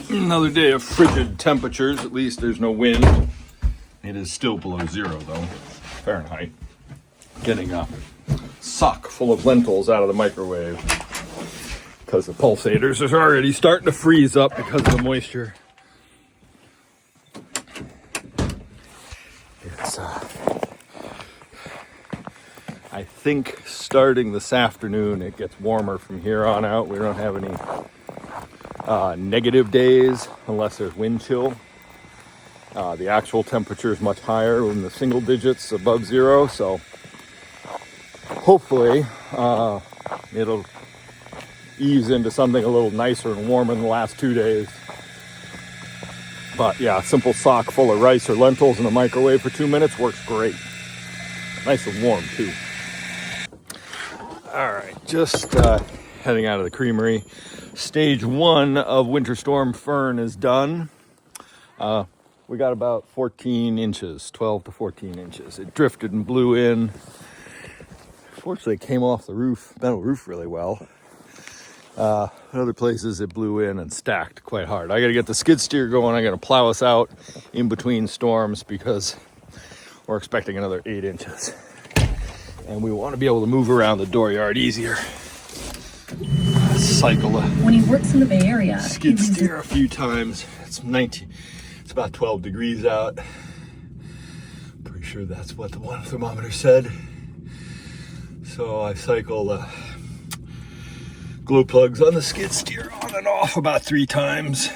Another day of frigid temperatures. At least there's no wind. It is still below 0 though, Fahrenheit. Getting a sock full of lentils out of the microwave because the pulsators are already starting to freeze up because of the moisture. It's I think starting this afternoon it gets warmer from here on out. We don't have any negative days unless there's wind chill. The actual temperature is much higher in the single digits above 0, so hopefully it'll ease into something a little nicer and warmer in the last 2 days. But yeah, a simple sock full of rice or lentils in the microwave for 2 minutes works great. Nice and warm too. All right, just heading out of the creamery. Stage 1 of Winter Storm Fern is done. We got about 14 inches, 12 to 14 inches. It drifted and blew in. Fortunately, it came off the roof, metal roof really well. In other places, it blew in and stacked quite hard. I got to get the skid steer going. I got to plow us out in between storms because we're expecting another 8 inches. And we want to be able to move around the dooryard easier. Cycle when he works in the Bay Area, skid steer a few times. It's about 12 degrees out. Pretty sure that's what the one thermometer said. So I cycle glow plugs on the skid steer on and off about 3 times.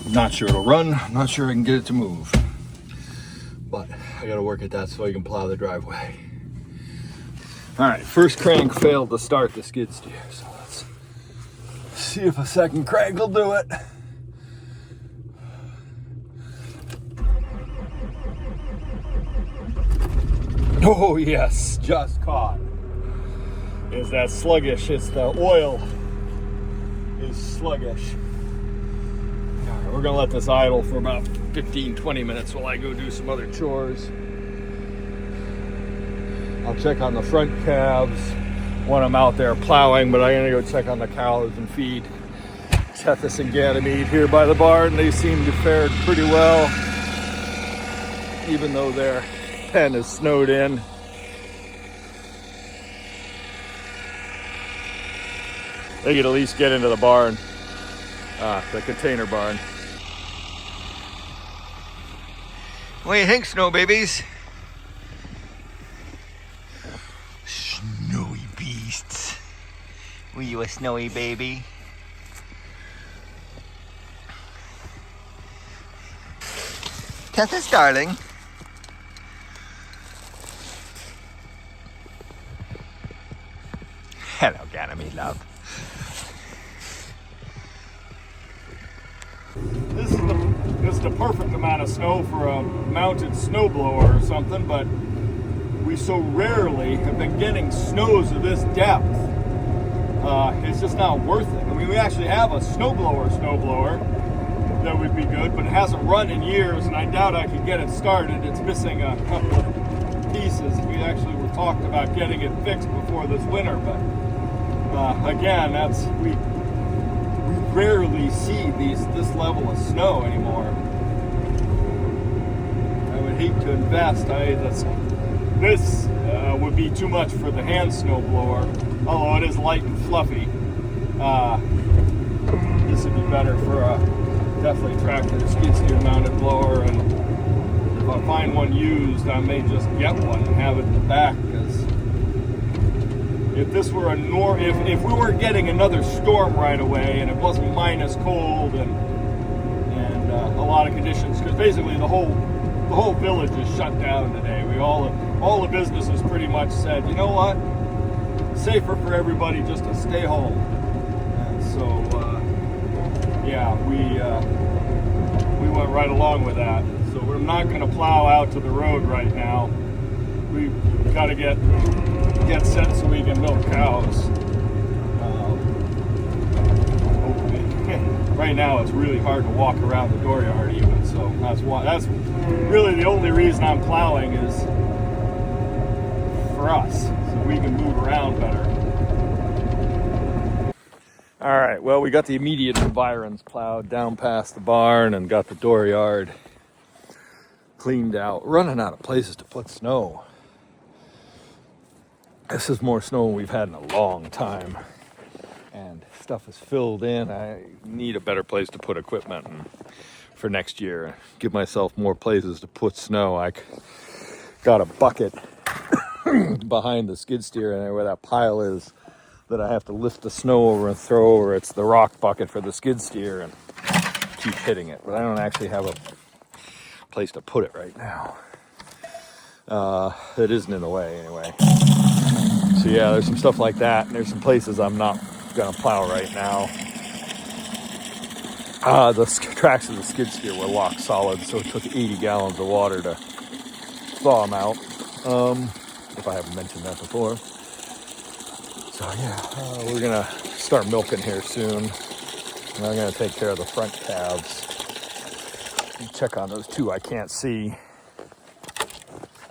Not sure it'll run. I'm not sure I can get it to move. But I gotta work at that so I can plow the driveway. All right, first crank failed to start the skid steer, so let's see if a second crank will do it. Oh yes, just caught. Is that sluggish? It's the oil is sluggish. All right, we're gonna let this idle for about 15-20 minutes while I go do some other chores. I'll check on the front calves when I'm out there plowing, but I'm gonna go check on the cows and feed Tethys and Ganymede here by the barn. They seem to fare pretty well, even though their pen is snowed in. They could at least get into the barn, the container barn. What do you think, snow babies? Snowy beasts. Were you a snowy baby? Tethys, darling. Hello, Ganymede, love. This is the perfect amount of snow for a mounted snowblower or something, but we so rarely have been getting snows of this depth. It's just not worth it. I mean, we actually have a snowblower that would be good, but it hasn't run in years, and I doubt I could get it started. It's missing a couple of pieces. We actually were talking about getting it fixed before this winter, but again, we rarely see this level of snow anymore. I would hate to invest. This would be too much for the hand snow blower, although it is light and fluffy. This would be better for a definitely tractor skid steer mounted blower, and if I find one used, I may just get one and have it in the back, because if this were if we weren't getting another storm right away and it wasn't minus cold and a lot of conditions, because basically the whole village is shut down today. All the businesses pretty much said, you know what, safer for everybody just to stay home. And so yeah, we went right along with that. So we're not going to plow out to the road right now. We've got to get set so we can milk cows. Right now it's really hard to walk around the dooryard even, so that's really the only reason I'm plowing is for us, so we can move around better. All right, well, we got the immediate environs plowed down past the barn and got the dooryard cleaned out. Running out of places to put snow. This is more snow than we've had in a long time. And stuff is filled in. I need a better place to put equipment for next year. Give myself more places to put snow. I got a bucket behind the skid steer and where that pile is that I have to lift the snow over and throw over. It's the rock bucket for the skid steer and keep hitting it. But I don't actually have a place to put it right now. It isn't in the way anyway. So yeah, there's some stuff like that. And there's some places I'm not gonna plow right now. The tracks of the skid steer were locked solid, so it took 80 gallons of water to thaw them out. If I haven't mentioned that before. So yeah, we're gonna start milking here soon. And I'm gonna take care of the front calves. Check on those two I can't see.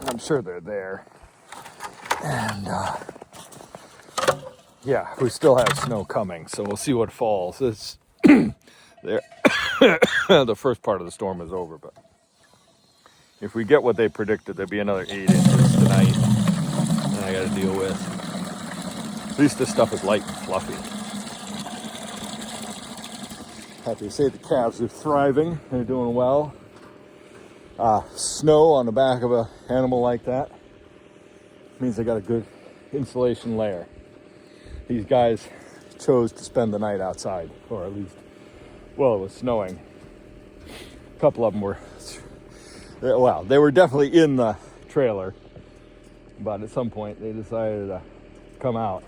I'm sure they're there. And yeah, we still have snow coming, so we'll see what falls. It's there. The first part of the storm is over, but if we get what they predicted, there'll be another 8 inches tonight that I got to deal with. At least this stuff is light and fluffy. Happy to say the calves are thriving. They're doing well. Snow on the back of an animal like that means they got a good insulation layer. These guys chose to spend the night outside, or at least, well, it was snowing. A couple of them were, well, they were definitely in the trailer, but at some point they decided to come out.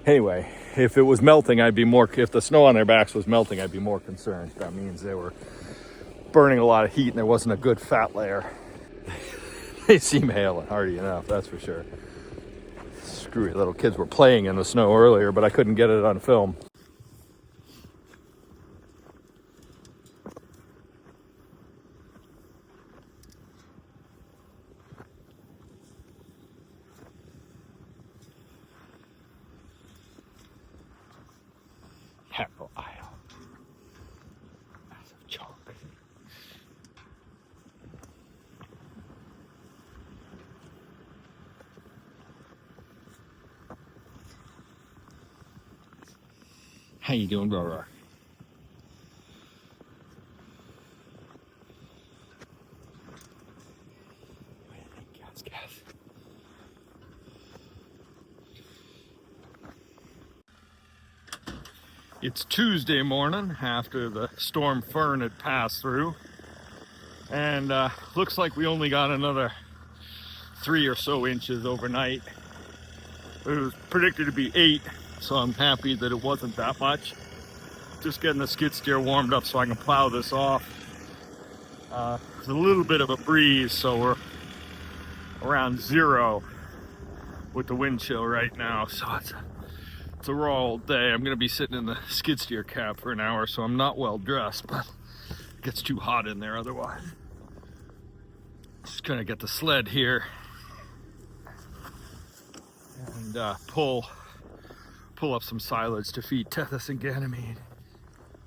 Anyway, if it was melting, if the snow on their backs was melting, I'd be more concerned. That means they were burning a lot of heat and there wasn't a good fat layer. They seem hale and hardy enough, that's for sure. Screwy little kids were playing in the snow earlier, but I couldn't get it on film. Apple aisle. Massive chunk. How you doing, Rora? Gas. It's Tuesday morning after the storm Fern had passed through, and looks like we only got another 3 or so inches overnight. It was predicted to be 8, so I'm happy that it wasn't that much. Just getting the skid steer warmed up so I can plow this off. There's a little bit of a breeze, so we're around 0 with the wind chill right now, so it's a raw old day. I'm gonna be sitting in the skid steer cab for an hour, so I'm not well dressed, but it gets too hot in there otherwise. Just gonna get the sled here and pull up some silage to feed Tethys and Ganymede.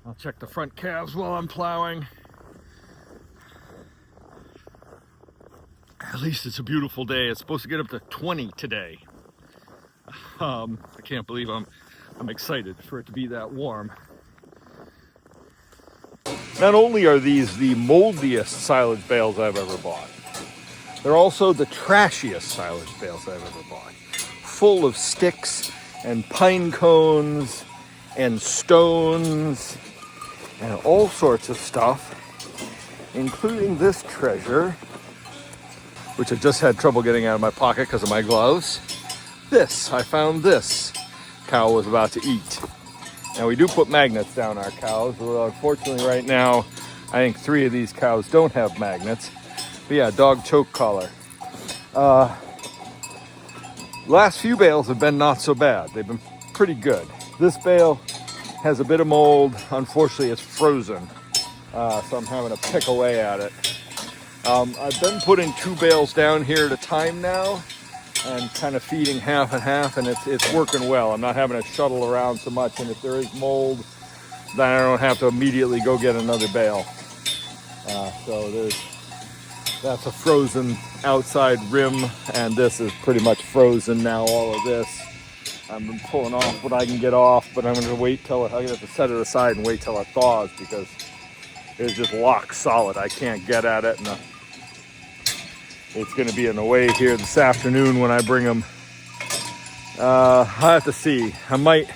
I'll check the front calves while I'm plowing. At least it's a beautiful day. It's supposed to get up to 20 today. I can't believe I'm excited for it to be that warm. Not only are these the moldiest silage bales I've ever bought, they're also the trashiest silage bales I've ever bought. Full of sticks and pine cones and stones and all sorts of stuff, including this treasure, which I just had trouble getting out of my pocket because of my gloves. I found this. Cow was about to eat. Now we do put magnets down our cows, although unfortunately right now I think 3 of these cows don't have magnets. But yeah, dog choke collar. Last few bales have been not so bad. They've been pretty good. This bale has a bit of mold. Unfortunately, it's frozen, so I'm having to pick away at it. I've been putting 2 bales down here at a time now, and kind of feeding half and half, and it's working well. I'm not having to shuttle around so much, and if there is mold, then I don't have to immediately go get another bale. So that's a frozen outside rim, and this is pretty much frozen now, all of this. I've been pulling off what I can get off, but I'm going to wait till I'm going to have to set it aside and wait till it thaws, because it's just locked solid. I can't get at it, and it's going to be in the way here this afternoon when I bring them. I have to see. I might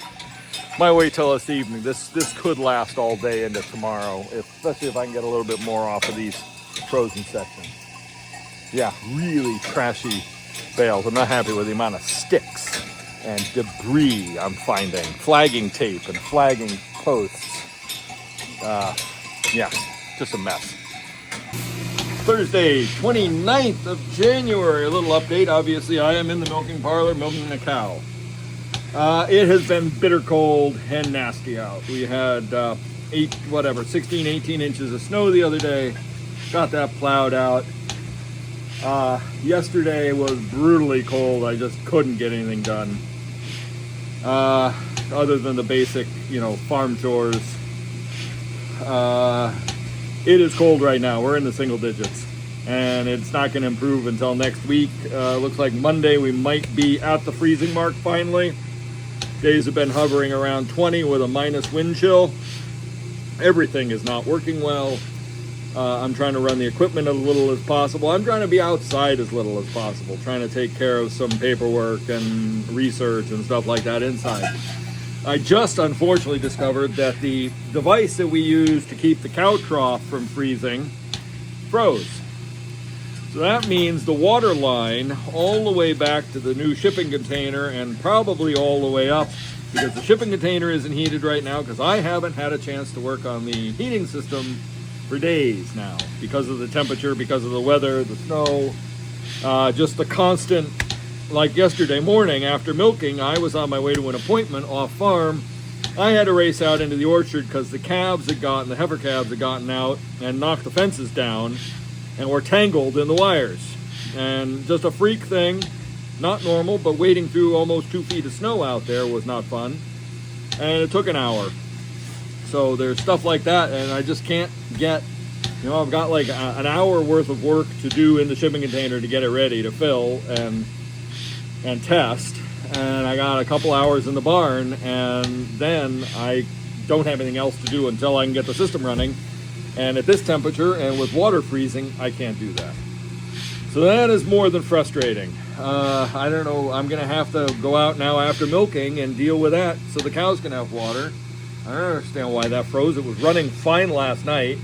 wait till this evening. This could last all day into tomorrow, especially if I can get a little bit more off of these frozen sections. Yeah, really trashy bales. I'm not happy with the amount of sticks and debris I'm finding. Flagging tape and flagging posts. Yeah, just a mess. Thursday, 29th of January. A little update. Obviously, I am in the milking parlor milking a cow. It has been bitter cold and nasty out. We had 16, 18 inches of snow the other day. Got that plowed out. Yesterday was brutally cold. I just couldn't get anything done. Other than the basic, farm chores. It is cold right now. We're in the single digits, and it's not going to improve until next week. Looks like Monday we might be at the freezing mark finally. Days have been hovering around 20 with a minus wind chill. Everything is not working well. I'm trying to run the equipment as little as possible. I'm trying to be outside as little as possible, trying to take care of some paperwork and research and stuff like that inside. I just unfortunately discovered that the device that we use to keep the cow trough from freezing froze. So that means the water line all the way back to the new shipping container, and probably all the way up, because the shipping container isn't heated right now, because I haven't had a chance to work on the heating system for days now, because of the temperature, because of the weather, the snow, just the constant. Like yesterday morning after milking, I was on my way to an appointment off farm. I had to race out into the orchard because the heifer calves had gotten out and knocked the fences down and were tangled in the wires. And just a freak thing, not normal, but wading through almost 2 feet of snow out there was not fun. And it took an hour. So there's stuff like that, and I just can't get, I've got like an hour worth of work to do in the shipping container to get it ready to fill and test, and I got a couple hours in the barn, and then I don't have anything else to do until I can get the system running. And at this temperature and with water freezing, I can't do that. So that is more than frustrating. I don't know, I'm gonna have to go out now after milking and deal with that so the cows can have water. I don't understand why that froze. It was running fine last night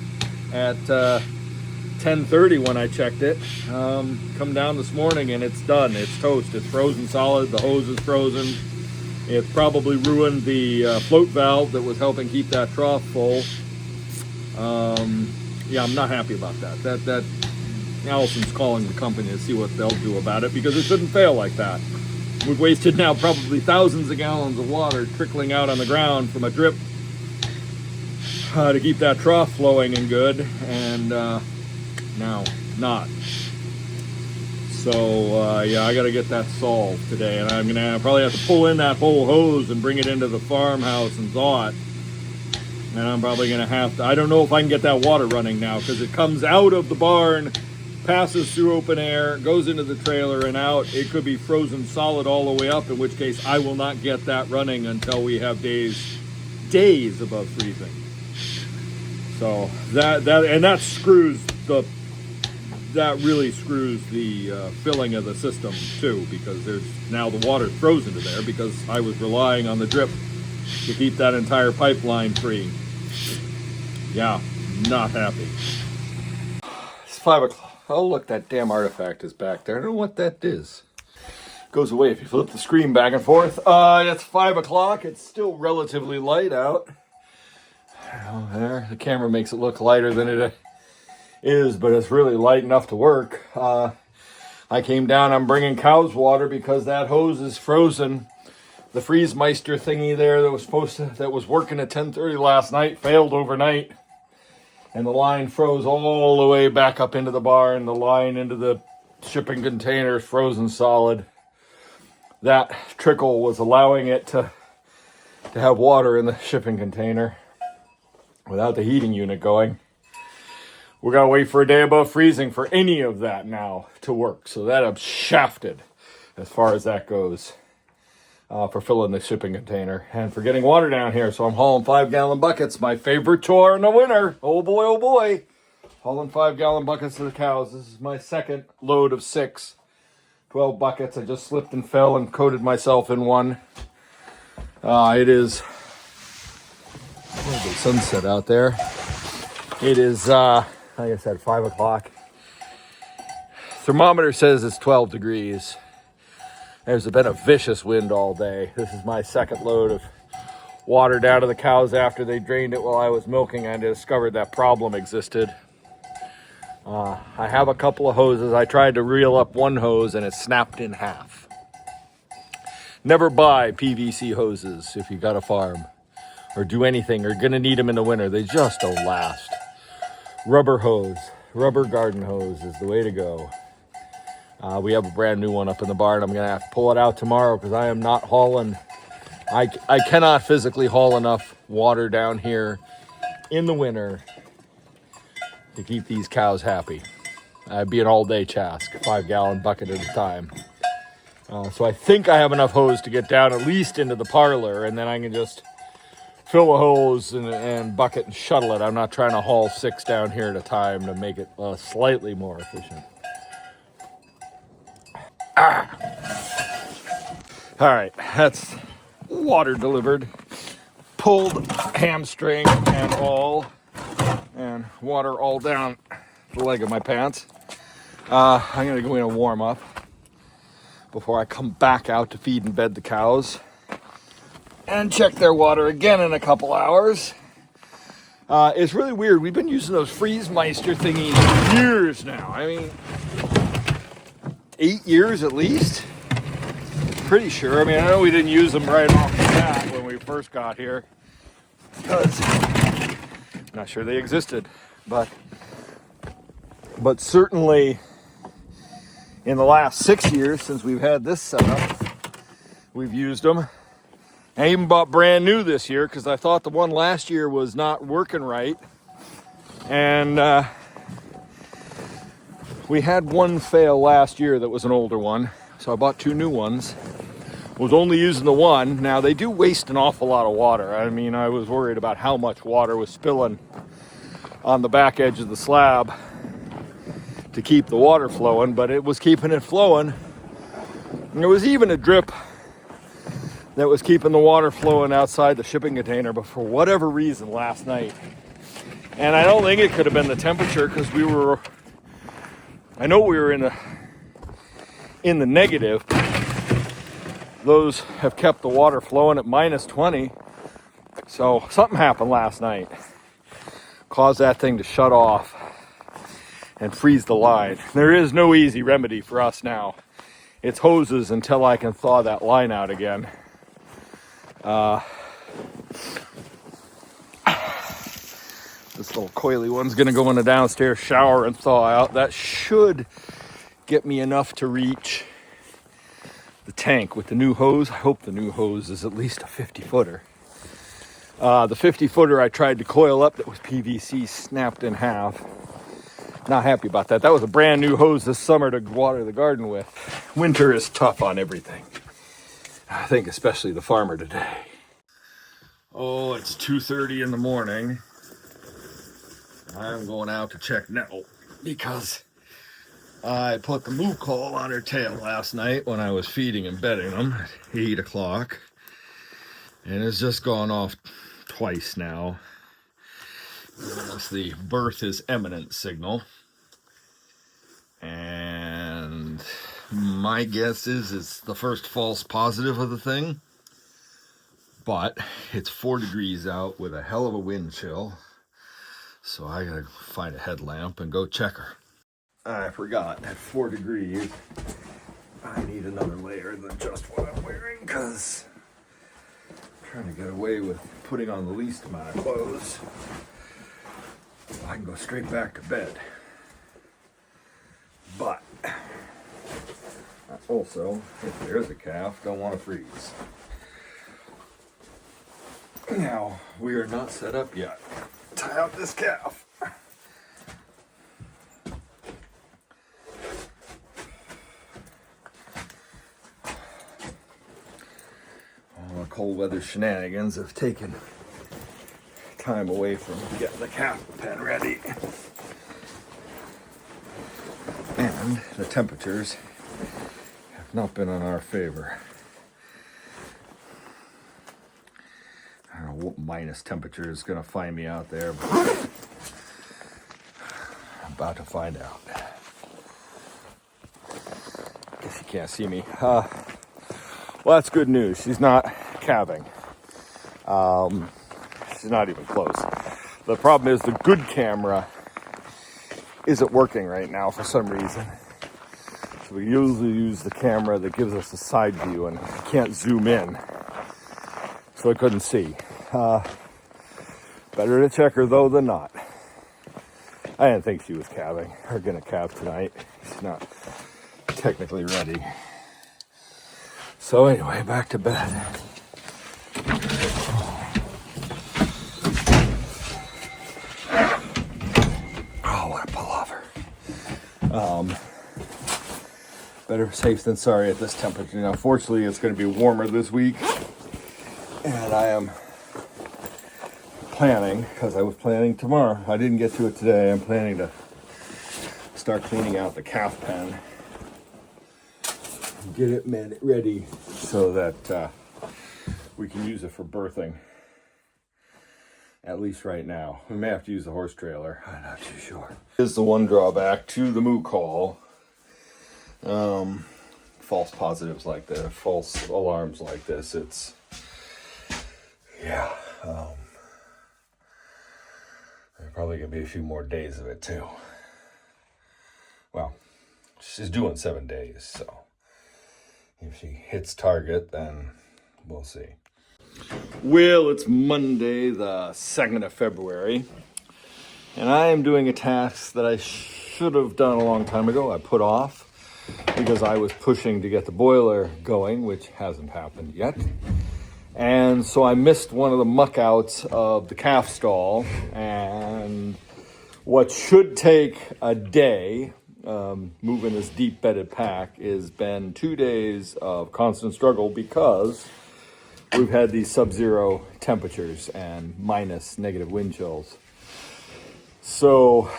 at 10:30 when I checked it. Come down this morning and it's done. It's toast. It's frozen solid. The hose is frozen. It's probably ruined the float valve that was helping keep that trough full. Yeah, I'm not happy about that. That Allison's calling the company to see what they'll do about it, because it shouldn't fail like that. We've wasted now probably thousands of gallons of water trickling out on the ground from a drip to keep that trough flowing and good, and now not. So yeah, I got to get that solved today, and I'm gonna probably have to pull in that whole hose and bring it into the farmhouse and thaw it. And I'm probably gonna have to, I don't know if I can get that water running now, because it comes out of the barn, passes through open air, goes into the trailer and out. It could be frozen solid all the way up, in which case I will not get that running until we have days above freezing. So that really screws the filling of the system too, because there's now the water frozen to there, because I was relying on the drip to keep that entire pipeline free. Yeah, not happy. It's 5 o'clock. Oh, look, that damn artifact is back there. I don't know what that is. Goes away if you flip the screen back and forth. It's 5 o'clock. It's still relatively light out. Oh, there. The camera makes it look lighter than it is, but it's really light enough to work. I came down. I'm bringing cows water because that hose is frozen. The freeze meister thingy there that was working at 10:30 last night failed overnight, and the line froze all the way back up into the barn. The line into the shipping container is frozen solid. that trickle was allowing it to have water in the shipping container without the heating unit going. We're going to wait for a day above freezing for any of that now to work. So that I'm shafted as far as that goes for filling the shipping container and for getting water down here. So I'm hauling 5-gallon buckets, my favorite chore in the winter. Oh boy, oh boy. Hauling 5-gallon buckets to the cows. This is my second load of 6. 12 buckets. I just slipped and fell and coated myself in one. It is the sunset out there. It is, like I said, 5 o'clock. Thermometer says it's 12 degrees. There's been a vicious wind all day. This is my second load of water down to the cows after they drained it while I was milking. I discovered that problem existed. I have a couple of hoses. I tried to reel up one hose and it snapped in half. Never buy PVC hoses if you got a farm or do anything. You're going to need them in the winter. They just don't last. Rubber hose, rubber garden hose is the way to go. We have a brand new one up in the barn. I'm going to have to pull it out tomorrow because I am not hauling. I cannot physically haul enough water down here in the winter to keep these cows happy. I'd be an all-day task, 5-gallon bucket at a time. So I think I have enough hose to get down at least into the parlor, and then I can just fill a hose and bucket and shuttle it. I'm not trying to haul 6 down here at a time to make it slightly more efficient. All right, that's water delivered. Pulled hamstring and all. And water all down the leg of my pants. I'm going to go in and warm up before I come back out to feed and bed the cows. And check their water again in a couple hours. It's really weird. We've been using those Freeze-Meister thingies for years now. I mean, 8 years at least. Pretty sure. I mean, I know we didn't use them right off the bat when we first got here because I'm not sure they existed, but certainly in the last 6 years since we've had this setup, we've used them. I even bought brand new this year because I thought the one last year was not working right, and we had one fail last year that was an older one, so I bought 2 new ones. Was only using the one. Now they do waste an awful lot of water. I mean, I was worried about how much water was spilling on the back edge of the slab to keep the water flowing, but it was keeping it flowing. And there was even a drip that was keeping the water flowing outside the shipping container, but for whatever reason last night, and I don't think it could have been the temperature because I know we were in the negative. Those have kept the water flowing at minus 20. So something happened last night. Caused that thing to shut off and freeze the line. There is no easy remedy for us now. It's hoses until I can thaw that line out again. This little coily one's gonna go in the downstairs shower and thaw out. That should get me enough to reach the tank with the new hose. I hope the new hose is at least a 50-footer. The 50-footer I tried to coil up that was PVC snapped in half. Not happy about that. That was a brand new hose this summer to water the garden with. Winter is tough on everything. I think especially the farmer today. Oh, it's 2:30 in the morning. I'm going out to check Nettle because I put the moo call on her tail last night when I was feeding and bedding them at 8 o'clock. And it's just gone off twice now. That's the birth is imminent signal. And my guess is it's the first false positive of the thing. But it's 4 degrees out with a hell of a wind chill. So I gotta find a headlamp and go check her. I forgot, at 4 degrees, I need another layer than just what I'm wearing because I'm trying to get away with putting on the least amount of clothes. I can go straight back to bed. But that's also, if there is a calf, don't want to freeze. Now, we are not set up yet. Tie out this calf. All the cold weather shenanigans have taken time away from getting the calf pen ready. And the temperatures have not been in our favor. I don't know what minus temperature is going to find me out there, but I'm about to find out. Guess you can't see me. Well, that's good news. She's not calving. She's not even close. The problem is the good camera isn't working right now for some reason. So we usually use the camera that gives us a side view and can't zoom in. So I couldn't see. Better to check her though than not. I didn't think she was calving or gonna calve tonight. She's not technically ready. So anyway, back to bed. Oh, what a pullover. Better safe than sorry at this temperature. Now, fortunately, it's going to be warmer this week. And I am planning, because I was planning tomorrow. I didn't get to it today. I'm planning to start cleaning out the calf pen. Get it ready so that we can use it for birthing. At least right now. We may have to use the horse trailer. I'm not too sure. Here's the one drawback to the moo call. False positives like this, false alarms like this. It's, yeah. There's probably gonna be a few more days of it too. Well, she's doing 7 days, so if she hits target, then we'll see. Well, it's Monday, the 2nd of February, and I am doing a task that I should have done a long time ago. I put off because I was pushing to get the boiler going, which hasn't happened yet. And so I missed one of the muck outs of the calf stall, and what should take a day, moving this deep bedded pack, has been 2 days of constant struggle because we've had these sub-zero temperatures and minus negative wind chills. So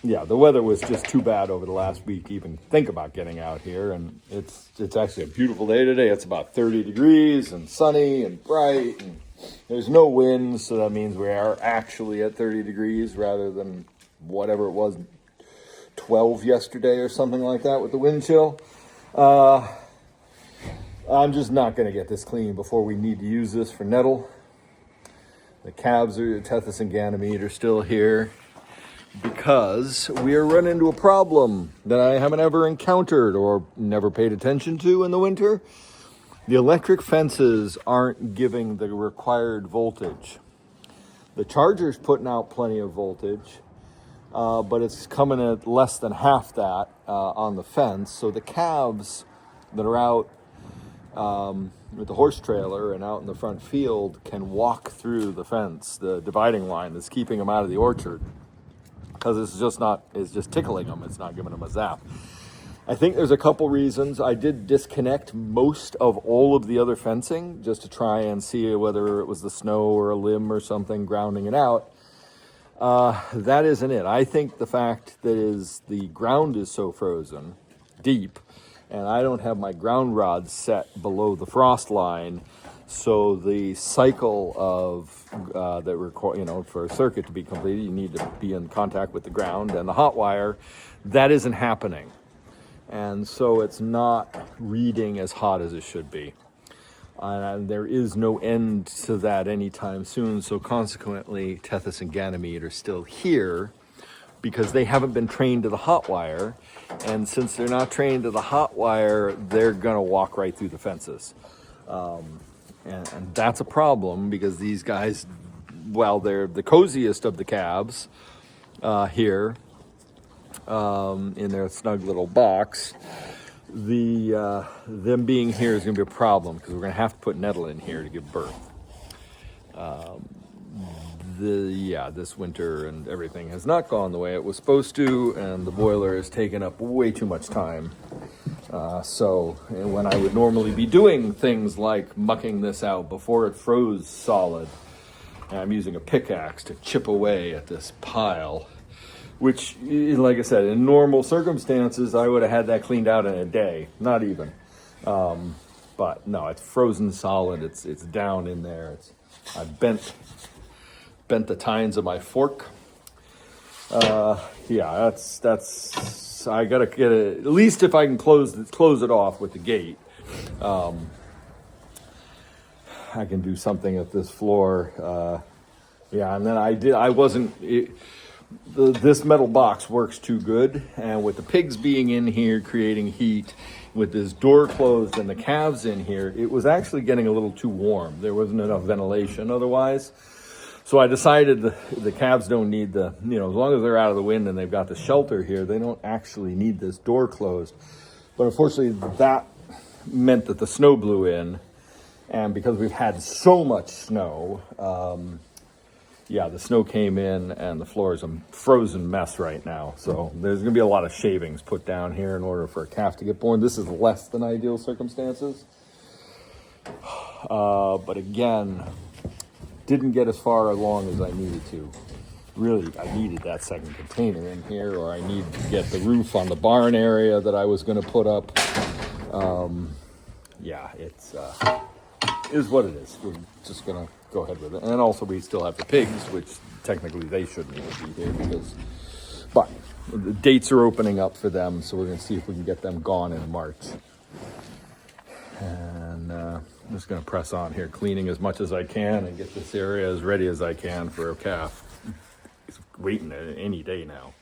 the weather was just too bad over the last week to even think about getting out here. And it's actually a beautiful day today. It's about 30 degrees and sunny and bright. And there's no wind, so that means we are actually at 30 degrees rather than whatever it was, 12 yesterday or something like that with the wind chill. I'm just not going to get this clean before we need to use this for nettle. The calves are, Tethys and Ganymede, are still here because we are running into a problem that I haven't ever encountered or never paid attention to in the winter. The electric fences aren't giving the required voltage. The charger's putting out plenty of voltage, but it's coming at less than half that on the fence. So the calves that are out with the horse trailer and out in the front field can walk through the fence, the dividing line that's keeping them out of the orchard, because it's just tickling them. It's not giving them a zap. I think there's a couple reasons. I did disconnect most of all of the other fencing just to try and see whether it was the snow or a limb or something grounding it out. That isn't it. I think the fact that the ground is so frozen deep, and I don't have my ground rods set below the frost line, so the cycle of that require, for a circuit to be completed, you need to be in contact with the ground and the hot wire. That isn't happening, and so it's not reading as hot as it should be. And there is no end to that anytime soon. So consequently, Tethys and Ganymede are still here because they haven't been trained to the hot wire. And since they're not trained to the hot wire, they're going to walk right through the fences. And that's a problem because these guys, while they're the coziest of the calves here in their snug little box, them being here is going to be a problem because we're going to have to put nettle in here to give birth. This winter and everything has not gone the way it was supposed to, and the boiler has taken up way too much time. So when I would normally be doing things like mucking this out before it froze solid, I'm using a pickaxe to chip away at this pile, which, like I said, in normal circumstances, I would have had that cleaned out in a day, not even. But no, it's frozen solid. It's down in there. I've bent the tines of my fork. That's I gotta get it. At least if I can close it off with the gate, I can do something at this floor. And then this metal box works too good, and with the pigs being in here creating heat, with this door closed and the calves in here, it was actually getting a little too warm. There wasn't enough ventilation otherwise. So I decided the calves don't need as long as they're out of the wind and they've got the shelter here, they don't actually need this door closed. But unfortunately, that meant that the snow blew in. And because we've had so much snow, the snow came in and the floor is a frozen mess right now. So there's going to be a lot of shavings put down here in order for a calf to get born. This is less than ideal circumstances. But again, didn't get as far along as I needed to. Really, I needed that second container in here, or I needed to get the roof on the barn area that I was going to put up. It is what it is. We're just going to go ahead with it. And also we still have the pigs, which technically they shouldn't even be here but the dates are opening up for them, so we're going to see if we can get them gone in March. And I'm just going to press on here, cleaning as much as I can and get this area as ready as I can for a calf. It's waiting any day now.